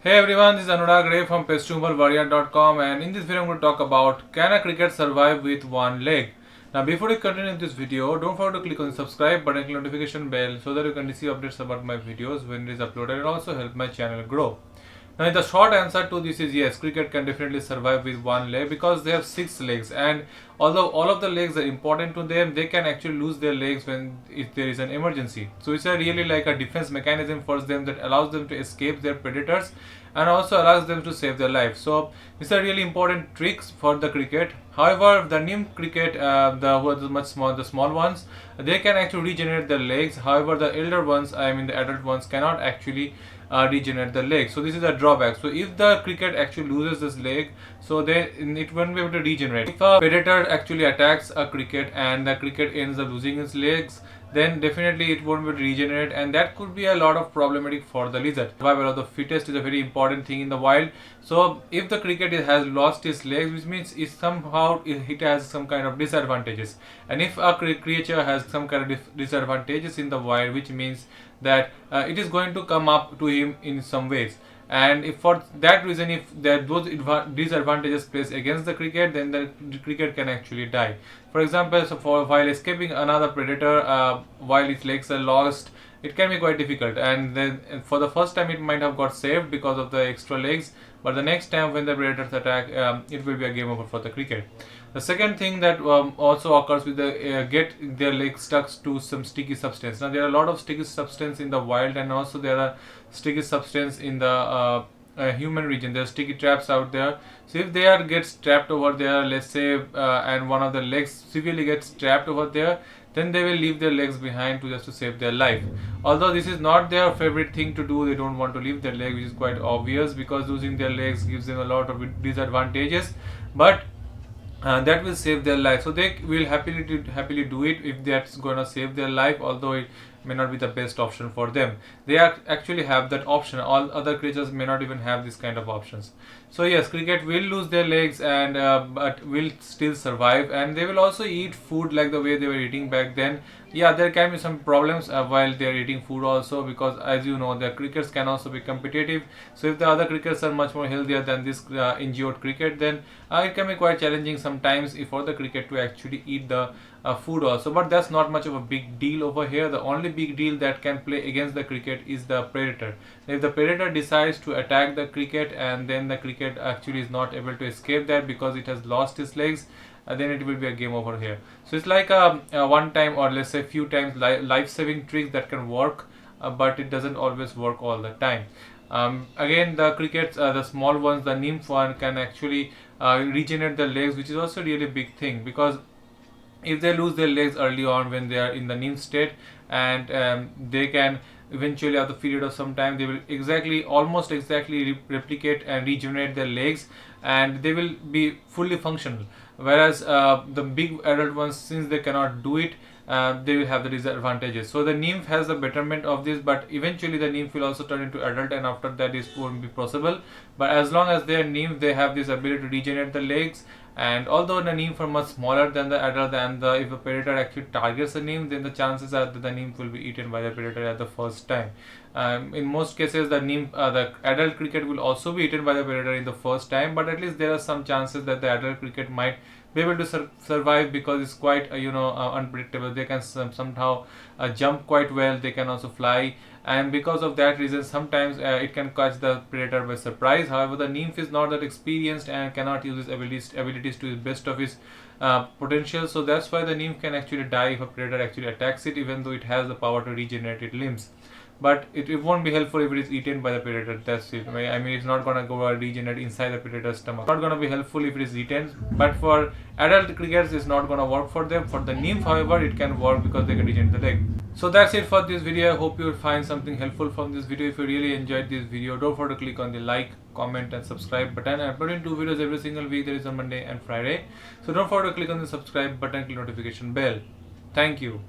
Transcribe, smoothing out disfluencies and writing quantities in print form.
Hey everyone, this is Anurag Ray from PestHumorWarrior.com, and in this video I'm going to talk about can a cricket survive with one leg? Now before we continue this video, don't forget to click on the subscribe button and click notification bell so that you can receive updates about my videos when it is uploaded and also help my channel grow. Now the short answer to this is yes, cricket can definitely survive with one leg because they have 6 legs, and although all of the legs are important to them, they can actually lose their legs when if there is an emergency. So it's a really like a defense mechanism for them that allows them to escape their predators and also allows them to save their life. So it's a really important tricks for the cricket. However, the nymph cricket, who are the small ones, they can actually regenerate their legs. However, the elder ones, I mean the adult ones, cannot actually regenerate the leg. So this is a drawback. So if the cricket actually loses this leg, so then it won't be able to regenerate. If a predator actually attacks a cricket and the cricket ends up losing its legs, then definitely it won't be able to regenerate, and that could be a lot of problematic for the lizard. Survival of the fittest is a very important thing in the wild. So if the cricket has lost its legs, which means it has some kind of disadvantages, and if a creature has some kind of disadvantages in the wild, which means that it is going to come up to him in some ways. And if for that reason, if those disadvantages placed against the cricket, then the cricket can actually die. For example, so while escaping another predator, while its legs are lost, it can be quite difficult, and then for the first time it might have got saved because of the extra legs, but the next time when the predators attack, it will be a game over for the cricket. The second thing that also occurs with the get their legs stuck to some sticky substance. Now there are a lot of sticky substance in the wild, and also there are sticky substance in the human region. There are sticky traps out there. So if they gets trapped over there, let's say, and one of the legs severely gets trapped over there, then they will leave their legs behind just to save their life. Although this is not their favorite thing to do, they don't want to leave their leg, which is quite obvious because losing their legs gives them a lot of disadvantages. But that will save their life, so they will happily do it if that's gonna save their life, although it may not be the best option for them. They actually have that option. All other creatures may not even have this kind of options. So yes, cricket will lose their legs, and but will still survive, and they will also eat food like the way they were eating back then. Yeah, there can be some problems while they are eating food also, because as you know, the crickets can also be competitive. So if the other crickets are much more healthier than this injured cricket, then it can be quite challenging sometimes for the cricket to actually eat the food also. But that's not much of a big deal over here. The only big deal that can play against the cricket is the predator. If the predator decides to attack the cricket, and then the cricket actually is not able to escape that because it has lost its legs, then it will be a game over here. So it's like a one time, or let's say few times, life-saving trick that can work, but it doesn't always work all the time. Again, the crickets, the small ones, the nymph one, can actually regenerate their legs, which is also really a big thing, because if they lose their legs early on when they are in the nymph state, and they can eventually, after a period of some time, they will almost exactly replicate and regenerate their legs, and they will be fully functional. Whereas the big adult ones, since they cannot do it, they will have the disadvantages. So the nymph has the betterment of this, but eventually the nymph will also turn into adult, and after that this won't be possible. But as long as they are nymph, they have this ability to regenerate the legs. And although the nymph are much smaller than the adult, and if a predator actually targets the nymph, then the chances are that the nymph will be eaten by the predator at the first time. In most cases, the adult cricket will also be eaten by the predator in the first time, but at least there are some chances that the adult cricket might be able to survive, because it's quite unpredictable. They can somehow jump quite well. They can also fly, and because of that reason, sometimes it can catch the predator by surprise. However, the nymph is not that experienced and cannot use its abilities to the best of its potential. So that's why the nymph can actually die if a predator actually attacks it, even though it has the power to regenerate its limbs. But it won't be helpful if it is eaten by the predator. That's it. I mean, it's not gonna go regenerate inside the predator's stomach. It's not gonna be helpful if it is eaten. But for adult crickets, it's not gonna work for them. For the nymph, however, it can work because they can regenerate the leg. So that's it for this video. I hope you will find something helpful from this video. If you really enjoyed this video, don't forget to click on the like, comment and subscribe button. I'm uploading 2 videos every single week. That is on Monday and Friday. So don't forget to click on the subscribe button, click notification bell. Thank you.